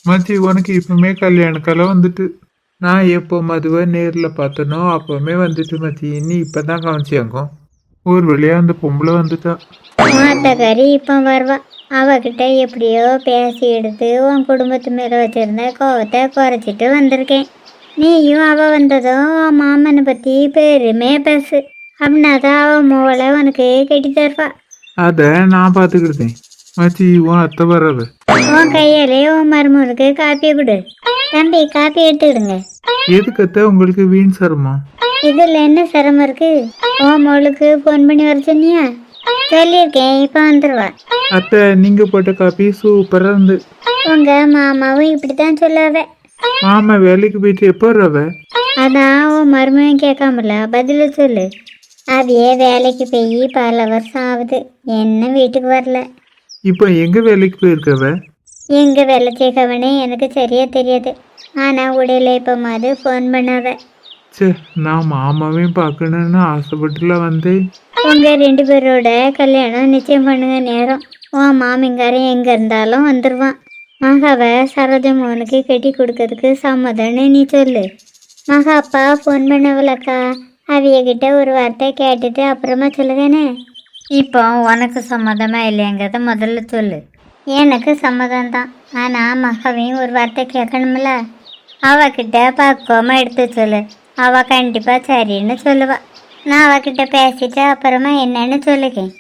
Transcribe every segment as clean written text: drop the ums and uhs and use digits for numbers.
மச்சி உனக்கு இப்பவுமே கல்யாண கலை வந்துட்டு. நான் எப்போ மதுவை நேரில் பார்த்தனோ அப்பவுமே வந்துட்டு மச்சி. நீ இப்பதான் கவனிச்சியாங்க. ஒரு வழியா அந்த பொம்பளை வந்துட்டா. மாத்தக்காரி இப்போ வருவா. அவகிட்ட எப்படியோ பேசி எடுத்து உன் குடும்பத்து மேலே வச்சிருந்த கோவத்தை குறைச்சிட்டு வந்திருக்கேன். நீயும் அவ வந்ததும் உன் மாமனை பற்றி பெருமையாக பேசு. அப்படின்னாதான் அவன் மூளை உனக்கு கட்டி தருவா. அதை நான் பார்த்துக்கிட்டேன் மச்சி. உன் அத்தை வர்றவ. உன் கையாலே உன் மருமனுக்கு காப்பியை கொடு. தம்பி காப்பி எடுத்துக்கிடுங்க. எதுக்கு அத்தை உங்களுக்கு வீண் சிரமம்? இதில் என்ன சிரமம் இருக்கு? உன் மகளுக்கு ஃபோன் பண்ணி வர சொன்னியா? சொல்லியிருக்கேன், இப்போ வந்துடுவா. அத்தை நீங்க போட்ட காப்பி சூப்பரா இருந்து. உங்க மாமாவும் இப்படித்தான் சொல்லாவ. மாமா வேலைக்கு போயிட்டு எப்போ வர்றவ? அதான் உன் மருமையும் கேட்காமல பதில சொல்லு. அவையே வேலைக்கு போய் பல வருஷம் ஆகுது, என்ன வீட்டுக்கு வரல. இப்போ எங்க வேலைக்கு போயிருக்கவ? எங்க வேலை செய்கவனே எனக்கு சரியா தெரியாது. ஆனா உடையில இப்போ மாதிரி ஃபோன் பண்ணாவ. சே, நான் மாமாவையும் பார்க்கணுன்னு ஆசைப்பட்டுல வந்தேன். உங்க 2 பேரோட கல்யாணம் நிச்சயம் பண்ணுங்க நேரம். உன் மாமிங்காரன் எங்க இருந்தாலும் வந்துடுவான். மகாவை சரோஜமோனுக்கு கட்டி கொடுக்கறதுக்கு சம்மதம்னு நீ சொல்லு. மகா அப்பா ஃபோன் பண்ணவளக்கா, அவியகிட்ட ஒரு வார்த்தை கேட்டுட்டு அப்புறமா சொல்லுவேனே. இப்போ உனக்கு சம்மதமா இல்லைங்கிறத முதல்ல சொல்லு. எனக்கு சம்மதம்தான். ஆனால் மகாவையும் ஒரு வார்த்தை கேட்கணும்ல. அவகிட்ட பக்குவமாக எடுத்து சொல்லு. அவள் கண்டிப்பாக சரின்னு சொல்லுவா. நான் அவகிட்ட பேசிட்டு அப்புறமா என்னன்னு சொல்லுக்கேன்.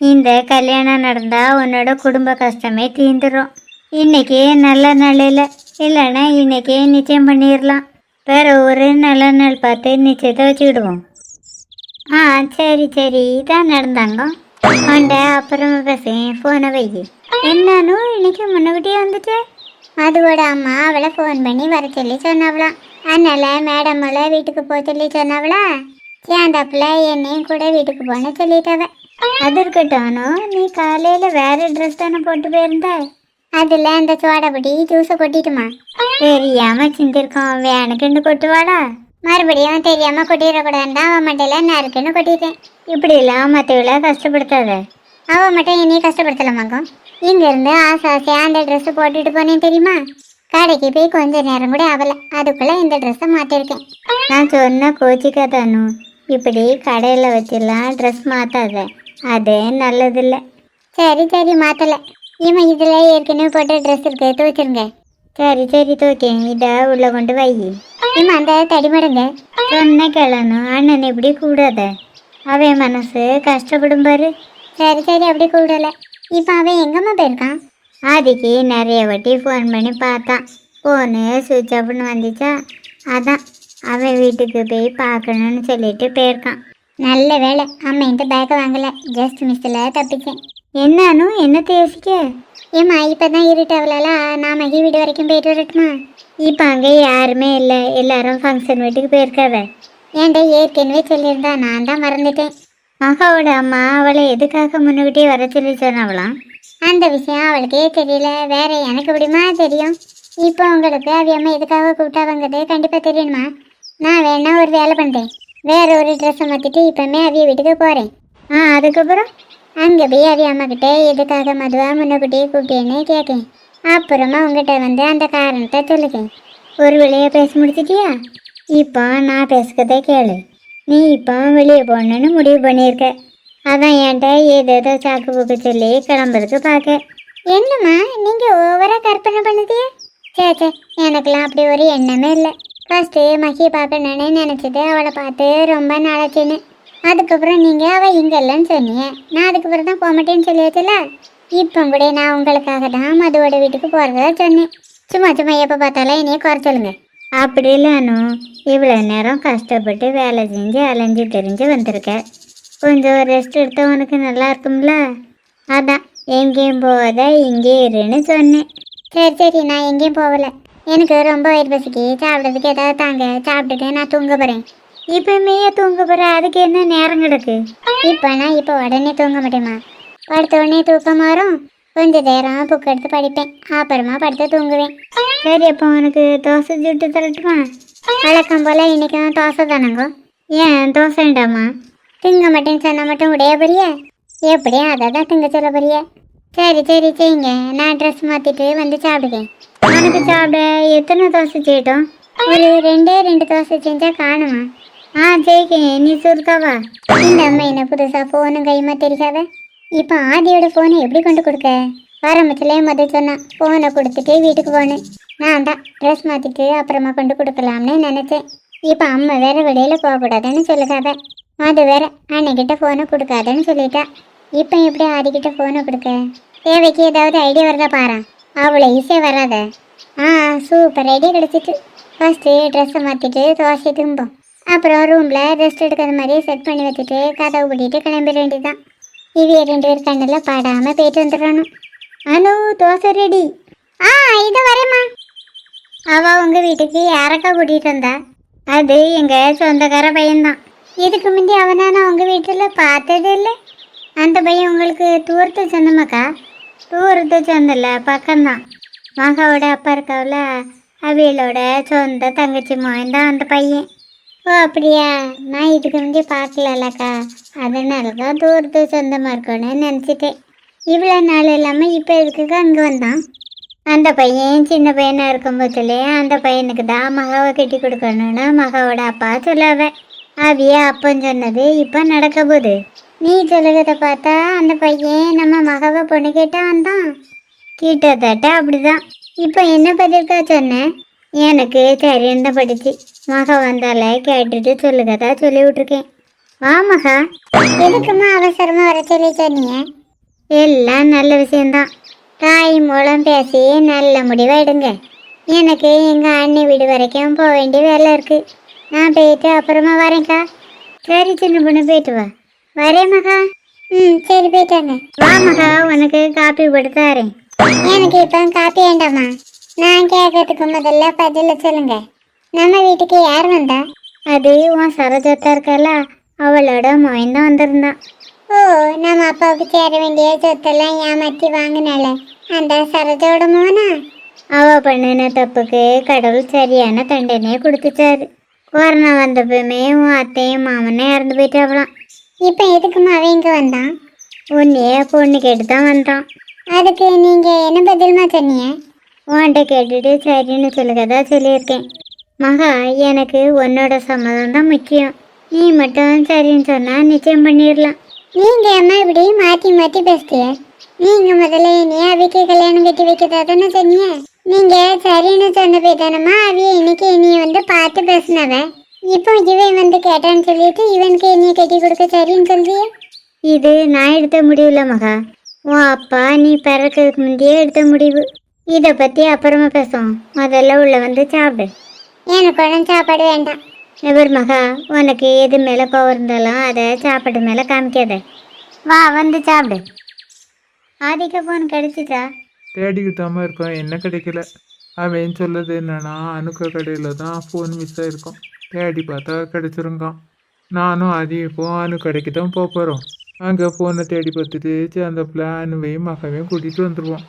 இந்த கல்யாணம் நடந்தால் உன்னோட குடும்ப கஷ்டமே தீந்துடும். இன்னைக்கு நல்ல நாளில் இல்லைன்னா இன்னைக்கு நிச்சயம் பண்ணிடலாம். வேற ஒரு நல்ல நாள் பார்த்து நிச்சயத்தை வச்சுக்கிடுவோம். ஆ சரி சரி, இதான் நடந்தாங்க. அவன்ட அப்புறமா பேசுவேன், ஃபோனை வை. என்னானும் இன்னைக்கு முன்னகிட்டே வந்துட்டு அதுவோட அம்மா அவளை ஃபோன் பண்ணி வர சொல்லி சொன்னாவலாம். அதனால மேடமோட வீட்டுக்கு போக சொல்லி சொன்னாவளா. சேர்ந்தாப்புல என்னையும் கூட வீட்டுக்கு போன சொல்லிட்டாவ. அது இருக்கட்டும், நீ காலையில் வேற ட்ரெஸ் தானே போட்டு போயிருந்த. அதில் அந்த சோடாப்பட்டி ஜூஸை கொட்டிட்டுமா? தெரியாம சிந்திருக்கோம், வேணுக்குன்னு கொட்டுவாடா. மறுபடியும் தெரியாம கொட்டிடக்கூடாதுன்னு தான் அவன் மட்டையில நறுக்குன்னு கொட்டிட்டேன். இப்படிலாம் மற்றவளை கஷ்டப்படுத்தாத. அவன் மட்டும் என்னையும் கஷ்டப்படுத்தலாமாக்கும். இங்கேருந்து ஆசையாக அந்த ட்ரெஸ்ஸை போட்டுட்டு போனேன் தெரியுமா? கடைக்கு போய் கொஞ்ச நேரம் கூட ஆகலை, அதுக்குள்ளே இந்த ட்ரெஸ்ஸை மாற்றிருக்கேன். நான் சொன்ன கோச்சிக்காதானு, இப்படி கடையில் வச்சிடலாம் ட்ரெஸ் மாற்றாத, அது நல்லதில்லை. சரி சரி, மாற்றலை. இவன் இதில் ஏற்கனவே போட்ட ட்ரெஸ் இருக்கு, துவைச்சிருங்க. சரி சரி துவைக்கேன், இதை உள்ளே கொண்டு வை. இம்மா அந்த தடிமடுங்க. சொன்ன கிளணும், அண்ணன் இப்படி கூடாத, அவன் மனசு கஷ்டப்படும் பாரு. சரி சரி, அப்படி கூடலை. இப்போ அவன் எங்கம்மா போயிருக்கான்? ஆதிக்கு நிறைய வாட்டி ஃபோன் பண்ணி பார்த்தான், ஃபோனு சுவிட்ச் ஆஃப்னு வந்துச்சா. அதான் அவன் வீட்டுக்கு போய் பார்க்கணுன்னு சொல்லிட்டு போயிருக்கான். நல்ல வேலை அம்மா இந்த பேக்கை வாங்கலை, ஜஸ்ட் மிஸ்ஸில் தப்பிச்சேன். என்னானும் என்னத்தை யோசிக்க? ஏம்மா இப்போ தான் இருட்டாவலால, நான் மகி வீடு வரைக்கும் போயிட்டு வரட்டுமா? இப்போ அங்கே யாருமே இல்லை, எல்லாரும் ஃபங்க்ஷன் வீட்டுக்கு போயிருக்காவ. ஏன்டா ஏற்கனவே சொல்லியிருந்தா, நான் தான் மறந்துட்டேன். மகாவோட அம்மா அவளை எதுக்காக முன்னுக்கிட்டே வர சொல்லி சொன்னவளாம்? அந்த விஷயம் அவளுக்கே தெரியல, வேற எனக்கு எப்படிமா தெரியும்? இப்போ உங்களுக்கு அவி அம்மா எதுக்காக கூப்பிட்டாவங்கிறது கண்டிப்பாக தெரியணுமா? நான் வேணா ஒரு வேலை பண்ணுறேன், வேற ஒரு ட்ரெஸ்ஸை மாற்றிட்டு இப்போமே அவிய வீட்டுக்கு போகிறேன். அதுக்கப்புறம் அங்கே போய் அவி அம்மா கிட்டே எதுக்காக மதுவா முன்னுக்கிட்டே கூப்பிட்டேன்னு கேட்கேன். அப்புறமா உங்ககிட்ட வந்து அந்த காரணத்தை சொல்லுக்கேன். ஒரு வழியை பேச முடிச்சிட்டியா? இப்போ நான் பேசுகிறதே கேளு. நீ இப்போ வெளியே போகணுன்னு முடிவு பண்ணியிருக்க. அதான் என்கிட்ட ஏதேதோ சாக்கு பூக்கு சொல்லி கிளம்புறதுக்கு பார்க்க. என்னம்மா நீங்கள் ஓவராக கற்பனை பண்ணுதியே? சே, எனக்கெல்லாம் அப்படி ஒரு எண்ணமே இல்லை. ஃபஸ்ட்டு மகியை பார்க்கணுன்னு நினச்சிட்டு அவளை பார்த்து ரொம்ப நாளாச்சுன்னு. அதுக்கப்புறம் நீங்கள் அவள் இங்கே இல்லைன்னு சொன்னீங்க. நான் அதுக்கப்புறம் தான் போக மாட்டேன்னு சொல்லியாச்சுல. இப்போ கூட நான் உங்களுக்காக தான் மதுவோட வீட்டுக்கு போகிறதா சொன்னேன். சும்மா எப்போ பார்த்தாலும் என்னையே குறை சொல்லுங்க. அப்படி இல்லைன்னு இவ்வளோ நேரம் கஷ்டப்பட்டு வேலை செஞ்சு அலைஞ்சு தெரிஞ்சு வந்திருக்க. கொஞ்சம் ரெஸ்ட் எடுத்த உனக்கு நல்லா இருக்கும்ல. அதான் எங்கேயும் போகாத இங்கே இருன்னு சொன்னேன். சரி, நான் எங்கேயும் போகலை. எனக்கு ரொம்ப வயிறு பசிக்கு, சாப்பிட்றதுக்கு ஏதாவது தாங்க, சாப்பிட்டுட்டு நான் தூங்க போகிறேன். இப்போமே தூங்க போகிறேன், அதுக்கு என்ன நேரம் கிடக்கு? இப்போ உடனே தூங்க மாட்டேம்மா. படுத்த உடனே தூக்கம் வரும், கொஞ்சம் நேரம் புக் எடுத்து படிப்பேன், அப்புறமா படுத்து தூங்குவேன். சரி, அப்போ உனக்கு தோசை சுட்டு தரட்டுமா? வழக்கம் போல் இன்றைக்கும் தோசை தானங்கோ. ஏன் தோசை வேண்டாமா? திங்க மாட்டேன்னு சொன்னால் மட்டும் உடைய போறிய? எப்படியும் அதை தான் திங்க சொல்ல போறிய? சரி செய்யுங்க, நான் ட்ரெஸ் மாற்றிட்டு வந்து சாப்பிடுவேன். உனக்கு சாப்பிட எத்தனை தோசை செய்யட்டும்? ஒரு ரெண்டு தோசை செஞ்சா காணுமா? ஜெயிக்க நீ சுருக்காவா? இந்த அம்மா என்ன புதுசா ஃபோனும் கையுமா தெரியாத? இப்போ ஆதியோட ஃபோனை எப்படி கொண்டு கொடுக்க? ஆரம்பத்திலே முதல் சொன்னா ஃபோனை கொடுத்துட்டு வீட்டுக்கு போனேன். நான் தான் ட்ரெஸ் மாற்றிட்டு அப்புறமா கொண்டு கொடுக்கலாம்னு நினச்சேன். இப்போ அம்மா வேற வெளியில் போகக்கூடாதுன்னு சொல்லுகாத. அது வேற அன்னைக்கிட்ட ஃபோனை கொடுக்காதன்னு சொல்லிட்டா. இப்போ எப்படி ஆதிக்கிட்ட ஃபோனை கொடுக்க? தேவைக்கு ஏதாவது ஐடியா வருதா பாரு. அவ்வளோ ஈஸியாக வராத. Super idea கிடச்சிட்டு. ஃபஸ்ட்டு ட்ரெஸ்ஸை மாற்றிட்டு தோசை தும்போம். அப்புறம் ரூமில் ரெஸ்ட் எடுக்கிற மாதிரி செட் பண்ணி வச்சுட்டு கதவு பிடிட்டு கிளம்பிட வேண்டியதான். இவைய 2 பேர் கண்ணில் பாடாமல் போயிட்டு வந்துடணும். அனு தோசை ரெடி. இது வரேம்மா. அவள் உங்கள் வீட்டுக்கு யாரக்கா கூட்டிகிட்டு வந்தா? அது எங்கள் சொந்தக்கார பையன்தான். இதுக்கு முந்தி அவனை நான் உங்கள் வீட்டில் பார்த்ததே இல்லை. அந்த பையன் உங்களுக்கு தூரத்து சொந்தமாக்கா? தூரத்து சொந்தல, பக்கம்தான். மகாவோட அப்பா இருக்காவில, அவியலோட சொந்த தங்கச்சி மகன் தான் அந்த பையன். ஓ அப்படியா? நான் இதுக்கு முந்தி பார்க்கலக்கா, அதனால தான் தூரத்து சொந்தமாக இருக்கணும்னு நினச்சிட்டேன். இவ்வளோ நாள் இல்லாமல் இப்போ எதுக்குக்கா அங்கே வந்தான்? அந்த பையன் சின்ன பையனாக இருக்கும்போதுலே அந்த பையனுக்கு தான் மகாவை கட்டி கொடுக்கணும்னு மகாவோட அப்பா சொல்லாவ. அவிய அப்பன் சொன்னது இப்போ நடக்க போகுது. நீ சொல்லுறத பார்த்தா அந்த பையன் நம்ம மகாவை பொண்ணு கேட்டா வந்தான். கிட்டத்தட்ட அப்படிதான். இப்போ என்ன பதிர்க்கா சொன்னேன்? எனக்கு சரின்னு தான் படிச்சு. மகா வந்தால கேட்டுட்டு சொல்லுகதா சொல்லி விட்டுருக்கேன். வா மகா. எதுக்குமா அவசரமா வர சொல்லி சொன்னீங்க? எல்லாம் நல்ல விஷயம்தான். தாய் மூலம் பேசி நல்ல முடிவாக எடுங்க. எனக்கு எங்கள் அண்ணி வீடு வரைக்கும் போக வேண்டிய வேலை இருக்குது. நான் போயிட்டு அப்புறமா வரேன்க்கா. சரி சின்ன பொண்ணு, போயிட்டு வா. வரேன் மகா. சரி போயிட்டாங்க. வா மகா, உனக்கு காப்பி போட்டு தரேன். எனக்கு இப்போ காப்பி வேண்டாமா? நான் கேட்கறதுக்கு முதல்ல பதில சொல்லுங்க. நம்ம வீட்டுக்கு யார் வந்தா? அது உன் சரோஜத்தா இருக்கல, அவளோட மகன் தான் வந்திருந்தான். ஓ, நம்ம அப்பாவுக்கு சேர வேண்டிய சொத்தெல்லாம் ஏமாற்றி வாங்கினால அந்த சரோஜோட மோனா? அவ பண்ணின தப்புக்கு கடவுள் சரியான தண்டனையை கொடுத்துச்சாரு. கொரோனா வந்தப்பமே உன் அத்தையும் மாமனும் இறந்து போயிட்டாவலாம். இப்போ எதுக்குமா அவன் இங்கே வந்தான்? உன்னைய பொண்ணு கேட்டு தான் வந்தான். அதுக்கு நீங்கள் என்ன பதிலுமா சொன்னீங்க? உன்கிட்ட கேட்டுட்டு சரின்னு சொல்லுகதா சொல்லியிருக்கேன். மகா, எனக்கு உன்னோட சம்மதம் தான் முக்கியம். நீ மட்டும் சரின்னு சொன்னால் நிச்சயம் பண்ணிடலாம். நீங்கள் அம்மா இப்படி மாற்றி மாற்றி பேசுறிய? நீங்கள் முதல்ல என்னைய அவிக்கு கல்யாணம் கட்டி வைக்கிறதா தானே சொன்னீங்க? நீங்கள் சரின்னு சொன்ன போய்தானம்மா அவிய இன்னைக்கு என்னைய வந்து பார்த்து பேசினவ. இப்போ இவன் வந்து கேட்டான்னு சொல்லிட்டு இவனுக்கு என்னைய கட்டி கொடுக்க சரின்னு சொல்றிய? இது நான் எடுத்த முடிவுல மகா. உன் அப்பா நீ பிறக்கிறதுக்கு முந்தையே எடுத்த முடிவு. இதை பற்றி அப்புறமா பேசுவோம். முதல்ல உள்ள வந்து சாப்பிடு. எனக்கு ஒன்றும் சாப்பாடு வேண்டாம். நெவர் மகா, உனக்கு எது மேலே கோவம் இருந்தாலும் அதை சாப்பாடு மேலே காமிக்காத. வா வந்து சாப்பிடு. ஆதிக்க ஃபோன் கிடைச்சிட்டா? தேடிக்கிட்டாம இருக்கோம், என்ன கிடைக்கல. அவன் சொல்லுது என்னன்னா அணுக்க கடையில் தான் ஃபோன் மிஸ் ஆகிருக்கும். தேடி பார்த்தா கிடச்சிருங்கான். நானும் இப்போ அணு கடைக்கு தான் போக போகிறோம். அங்கே ஃபோனை தேடி பார்த்துட்டு அந்த அணுவையும் மகாவையும் கூட்டிகிட்டு வந்துடுவோம்.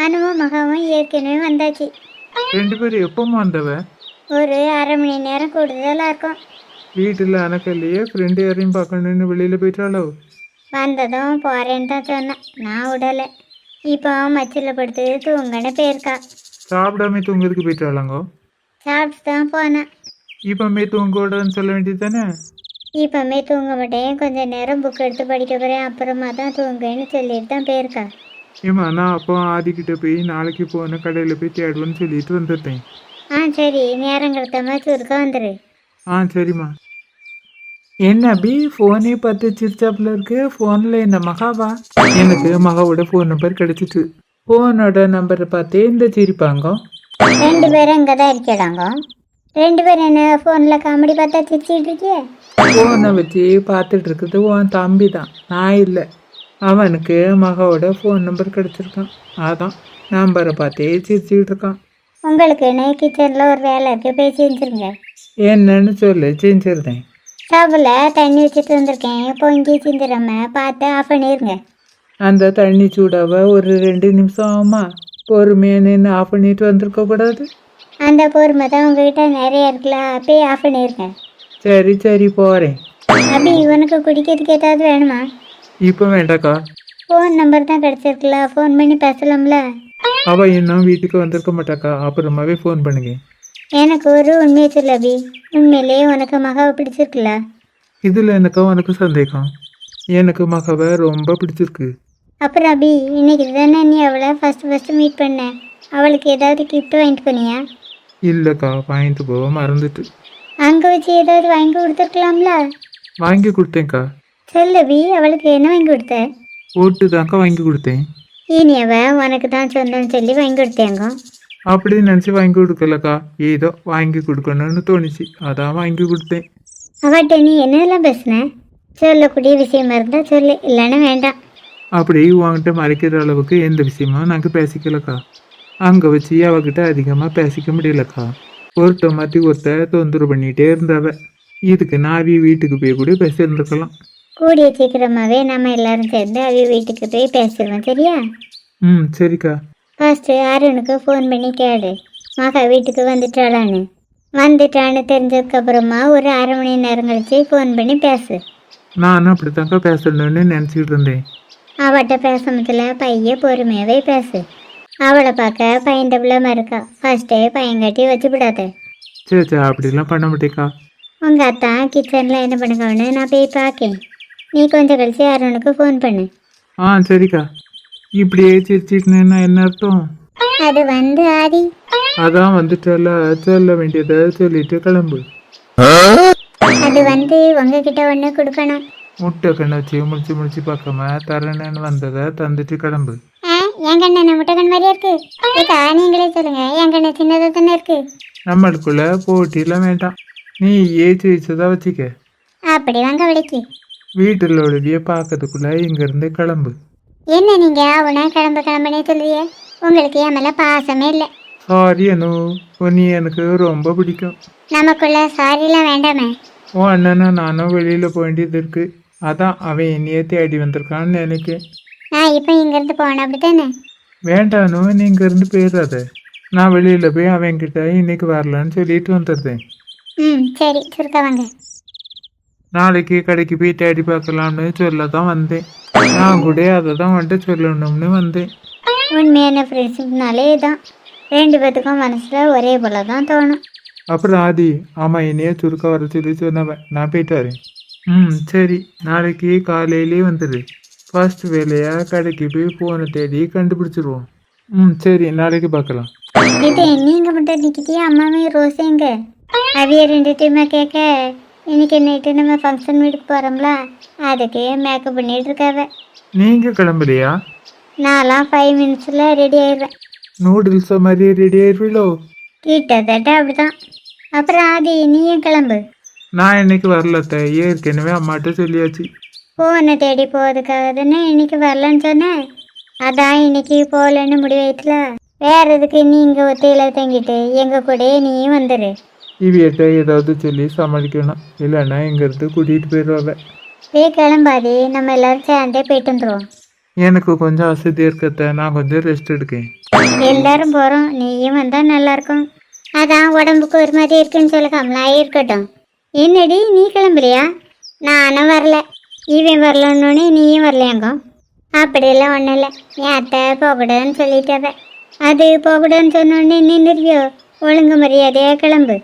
அனுவும் மகாவும் ஏற்கனவே வந்தாச்சு. 2 பேரும் எப்போமா வந்தவ? ஒரு அரை மணி நேரம் கூடுதலாக இருக்கும். வீட்டில் அணக்கல்லையே ஃப்ரெண்டு யாரையும் பார்க்கணுன்னு வெளியில் போயிட்டாளோ? வந்ததும் போகிறேன்னு தான் சொன்னேன். நான் விடலை. இப்போ மச்சில் படுத்து தூங்கன்னு போயிருக்கா. சாப்பிடாம தூங்குறதுக்கு போயிட்டாளாங்கோ? சாப்பிட்டு தான் போனேன். இப்போமே தூங்க விடுறேன்னு சொல்ல வேண்டியது தானே? இப்போமே தூங்க மாட்டேன், கொஞ்சம் நேரம் புக் எடுத்து படிக்க போகிறேன், அப்புறமா தான் தூங்குன்னு சொல்லிட்டு தான் போயிருக்கா. ஏம்மா, நான் அப்போ ஆதிக்கிட்ட போய் நாளைக்கு போன கடையில் போய் தேடுவேன்னு சொல்லிட்டு வந்துட்டேன். சரி, நேரம் கிடைத்தாம சுருக்க வந்துடு. சரிம்மா. என்ன அபி, ஃபோனே பார்த்து சிரிச்சாப்புல இருக்கு. ஃபோனில் இந்த மகாவா? எனக்கு மகாவோட ஃபோன் நம்பர் கிடைச்சிட்டு ஃபோனோட நம்பரை பார்த்தே இந்த சிரிப்பாங்க. 2 பேரும் இங்கே தான் இருக்கிறாங்க. 2 பேரும் என்ன ஃபோனில் காமெடி பார்த்தா சிரிச்சிட்டு இருக்கியே? ஃபோனை வச்சு பார்த்துட்டு இருக்குது உன் தம்பி தான், நான் இல்லை. அவனுக்கு மகாவோட ஃபோன் நம்பர் கிடச்சிருக்கான். அதான் நம்பரை பார்த்தே சிரிச்சுக்கிட்டு இருக்கான். உங்களுக்குன்னு கிச்சனில் ஒரு வேலை இருக்குது, போய் செஞ்சுருங்க. என்னன்னு சொல்லு, செஞ்சிருந்தேன். ஸ்டவ்வில் தண்ணி வச்சுட்டு வந்திருக்கேன், பொங்கி சிந்திராம பார்த்து ஆஃப் பண்ணிடுங்க. அந்த தண்ணி சூடாக ஒரு 2 நிமிஷம் ஆகுமா? பொறுமையாக நின்று ஆஃப் பண்ணிட்டு வந்திருக்க கூடாது? அந்த பொறுமை தான் உங்ககிட்ட நிறைய இருக்குல்ல, போய் ஆஃப் பண்ணிடுங்க. சரி போகிறேன். அப்படி இவனுக்கு குடிக்கிறதுக்கு ஏதாவது வேணுமா? இப்போ வேண்டாக்கா. ஃபோன் நம்பர் தான் கிடச்சிருக்குல்ல, ஃபோன் பண்ணி பேசலாம்ல. அவள் இன்னும் வீட்டுக்கு வந்திருக்க மாட்டாக்கா, அப்புறமாவே ஃபோன் பண்ணுங்க. எனக்கு ஒரு உண்மையை சொல்லு அபி, உண்மையிலேயே உனக்கு மகாவை பிடிச்சிருக்குல்ல? இதில் எனக்கா உனக்கு சந்தேகம்? எனக்கு மகாவை ரொம்ப பிடிச்சிருக்கு. அப்புறம் அபி, இன்னைக்கு தானே நீ அவளை ஃபஸ்ட்டு மீட் பண்ண. அவளுக்கு ஏதாவது கிஃப்ட் வாங்கிட்டு போனியா? இல்லைக்கா, வாங்கிட்டு போக மறந்துட்டு. அங்கே வச்சு ஏதாவது வாங்கி கொடுத்துருக்கலாம்ல? வாங்கி கொடுத்தேன்க்கா. சொல்லு அபி, அவளுக்கு என்ன வாங்கி கொடுத்த? ஓட்டு தான்க்கா வாங்கி கொடுத்தேன். இனி அவ உனக்கு தான் சொந்தம்னு சொல்லி வாங்கி கொடுத்தேங்க. அப்படி நினச்சி வாங்கி கொடுக்கலக்கா, ஏதோ வாங்கி கொடுக்கணும்னு தோணுச்சு, அதான் வாங்கி கொடுத்தேன். அவட்ட நீ என்னெல்லாம் பேசுன? சொல்லக்கூடிய விஷயமா இருந்தால் சொல்லு, இல்லைன்னா வேண்டாம். அப்படி உங்ககிட்ட மறைக்கிற அளவுக்கு எந்த விஷயமும் நாங்கள் பேசிக்கலக்கா. அங்கே வச்சு அவகிட்ட அதிகமாக பேசிக்க முடியலக்கா. ஒருத்த மாற்றி ஒருத்த தொந்தரவு பண்ணிகிட்டே இருந்தாவ. இதுக்கு நான் அவி வீட்டுக்கு போய் கூட பேசியிருந்துருக்கலாம். கூடிய சீக்கிரமாகவே நம்ம எல்லாரும் சேர்ந்து அவ வீட்டுக்கு போய் பேசிடுவோம், சரியா? ம், சரிக்கா. ஃபர்ஸ்ட்டு அருணுக்கு ஃபோன் பண்ணி கேடு, மகா வீட்டுக்கு வந்துட்டான்னு தெரிஞ்சதுக்கப்புறமா ஒரு 1/2 மணி நேரம் கழிச்சு ஃபோன் பண்ணி பேசு. நானும் அப்படித்தாக்கா பேசணும்னு நினச்சிக்கிட்டு இருந்தேன். அவட்ட பேசுறதுல பைய பொறுமையாகவே பேசு. அவளை பார்க்க பையன்டபுளாக இருக்கா, ஃபர்ஸ்டே பையன்காட்டி வச்சு விடாத. சரி, அப்படிலாம் பண்ண மாட்டேக்கா. உங்கள் அத்தா கிச்சனில் என்ன பண்ணுங்கன்னு நான் போய் பார்க்கேன். நீ கொஞ்சம் கழிச்சு அருணுக்கு ஃபோன் பண்ணு. ஆ, சரிக்கா. இப்படியே சிரிச்சிட்டுனா என்ன அர்த்தம்? அது ஆதி, அதான் வந்துட்டால, சொல்ல வேண்டியதை சொல்லிட்டு கிளம்பு. அது உங்ககிட்ட ஒன்று கொடுக்கணும். முட்டை கண்ணை வச்சு முடிச்சு பார்க்காம தரேன்னு வந்ததை தந்துட்டு கிளம்பு. என் கண்ணு முட்டை கண் மாதிரியா இருக்கு? நீங்களே சொல்லுங்க, என் கண்ணு சின்னதாக தானே இருக்கு. நம்மளுக்குள்ள போட்டியெல்லாம் வேண்டாம், நீ ஏச்சு வச்சதா வச்சுக்க. அப்படி வாங்க விலைக்கு. வீட்டில் உடவிய பார்க்கறதுக்குள்ள இங்கேருந்து கிளம்பு. என்ன நீங்க அவனை கிளம்புனே சொல்லுவீங்க? உங்களுக்கு என் மேல பாசமே இல்லை. சாரி அனு, நீ எனக்கு ரொம்ப பிடிக்கும். நமக்குள்ள சாரிலாம் வேண்டாமே. உன் அண்ணனா நானும் வெளியில் போக வேண்டியது இருக்கு, அதான் அவன் என்னையே தேடி வந்திருக்கான்னு நினைக்கேன். நான் இப்போ இங்கேருந்து போனேன், அப்படித்தானே? வேண்டானு, நீ இங்கேருந்து போயிடாத. நான் வெளியில் போய் அவன்கிட்ட இன்னைக்கு வரலான்னு சொல்லிட்டு வந்துடுறேன். சரி, சுருக்க வாங்க. நாளைக்கு கடைக்கு போய் தேடி பார்க்கலாம்னு சொல்ல தான் வந்தேன். நான் கூட அதை தான் வந்துட்டு சொல்லணும்னு வந்தேன். உண்மையான ஃப்ரெண்ட்ஷிப்னாலே தான் 2 பேத்துக்கும் மனசில் ஒரே போல தான் தோணும். அப்புறம் ஆதி, ஆமாம், என்னையே சுருக்க வர சொல்லி சொன்னவன், நான் போயிட்டு வரேன். சரி, நாளைக்கு காலையிலே வந்துடு. ஃபர்ஸ்ட் வேலையாக கடைக்கு போய் ஃபோனை தேடி கண்டுபிடிச்சிருவோம். சரி, நாளைக்கு பார்க்கலாம். இது நீங்க மட்டும் நிற்கிட்டியா? அம்மாவையும் ரோஸேங்க அவைய 2 டீமா கேட்க, இன்னைக்கு நைட்டு நம்ம ஃபங்க்ஷன் வீட்டுக்கு போகிறோம்ல, அதுக்கு மேக்கப் பண்ணிட்டு இருக்காவ. நீங்கள் கிளம்பலையா? நான்லாம் 5 மினிட்ஸில் ரெடி ஆயிடுவேன். நூடுல்ஸ் மாதிரி ரெடி ஆயிடுவீங்களோ? கிட்டத்தட்ட அப்படிதான். அப்புறம் ஆதி, நீயும் கிளம்பு. நான் இன்னைக்கு வரலத்த, ஏற்கனவே அம்மாட்ட சொல்லியாச்சு. ஃபோனை தேடி போகிறதுக்காக தானே இன்னைக்கு வரலன்னு சொன்னேன். அதான் இன்னைக்கு போகலன்னு முடிவாயிட்டுல. வேற எதுக்கு நீ இங்கே ஒத்தையில் தங்கிட்டு எங்கள் கூட நீயும் வந்துடு. இவியட்ட ஏதாவது சொல்லி சமாளிக்கணும், இல்லைன்னா இங்கேருந்து கூட்டிகிட்டு போயிடுவாங்க. கிளம்பாதி, நம்ம எல்லாரும் சேர்ந்தே போயிட்டு வந்துடுவோம். எனக்கு கொஞ்சம் அசதியாக இருக்கத்த, நான் கொஞ்சம் ரெஸ்ட் எடுக்கேன். எல்லாரும் போகிறோம், நீயும் வந்தால் நல்லாயிருக்கும். அதான் உடம்புக்கு ஒரு மாதிரி இருக்குன்னு சொல்லக்காமலாம் இருக்கட்டும். என்னடி நீ கிளம்புறியா? நானும் வரல. இவன் வரலன்னொன்னே நீயும் வரலையாங்க? அப்படியெல்லாம் ஒன்றும் இல்லை, என் அத்தை போகக்கூடாதுன்னு சொல்லிட்டாவ. அது போகக்கூடாதுன்னு சொன்னோடனே நின்றுவியோ? ஒழுங்கு மரியாதையாக கிளம்பு.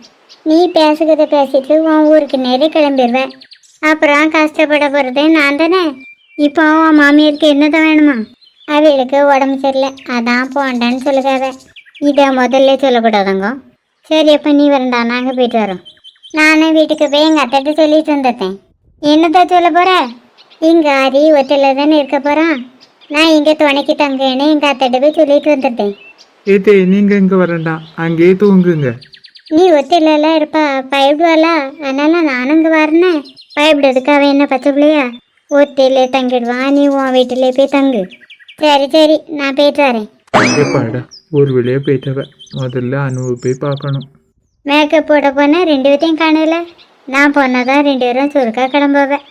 நீ பேசுகிறத பேசிட்டு உன் ஊருக்கு நேரே கிளம்பிடுவேன். அப்புறம் கஷ்டப்பட போகிறதே நான் தானே. இப்போ உன் மாமியாருக்கு என்னதான் வேணுமா? அவளுக்கு உடம்பு சரியில்லை, அதான் போண்டான்னு சொல்லுகாவ. இதை முதல்ல சொல்லக்கூடாதுங்க. சரி, அப்போ நீ வரண்டா, நாங்கள் போயிட்டு வரோம். நானும் வீட்டுக்கு போய் எங்கள் அத்தைட்டு சொல்லிட்டு வந்துட்டேன். என்னதான் சொல்ல போகிற? இங்கே ஆரி ஒத்தையில் தானே இருக்க போகிறான். நான் இங்கே துணைக்கு தங்கேன்னு எங்கள் அத்தைட்ட போய் சொல்லிட்டு வந்துட்டேன். ஏத்தே, நீங்கள் இங்கே வரண்டா, அங்கேயே தூங்குங்க. நீ ஒத்தையிலலாம் இருப்பா, பயப்படுவாளா? அதனால நானும் இங்கே வரேனே. பயப்படுறதுக்கு அவன் என்ன பச்சை பிள்ளையா? ஒத்தையிலே தங்கிடுவான், நீ உன் வீட்டிலே போய் தங்கு. சரி, நான் போயிட்டு வரேன். எப்பாடா, ஒரு வழியா போயிட்டவ. முதல்ல அனுவை போய் பார்க்கணும். மேக்கப் போட போனால் 2 பேர்த்தையும் காணல. நான் போனால் தான் 2 பேரும் சுருக்கா கிளம்புவேன்.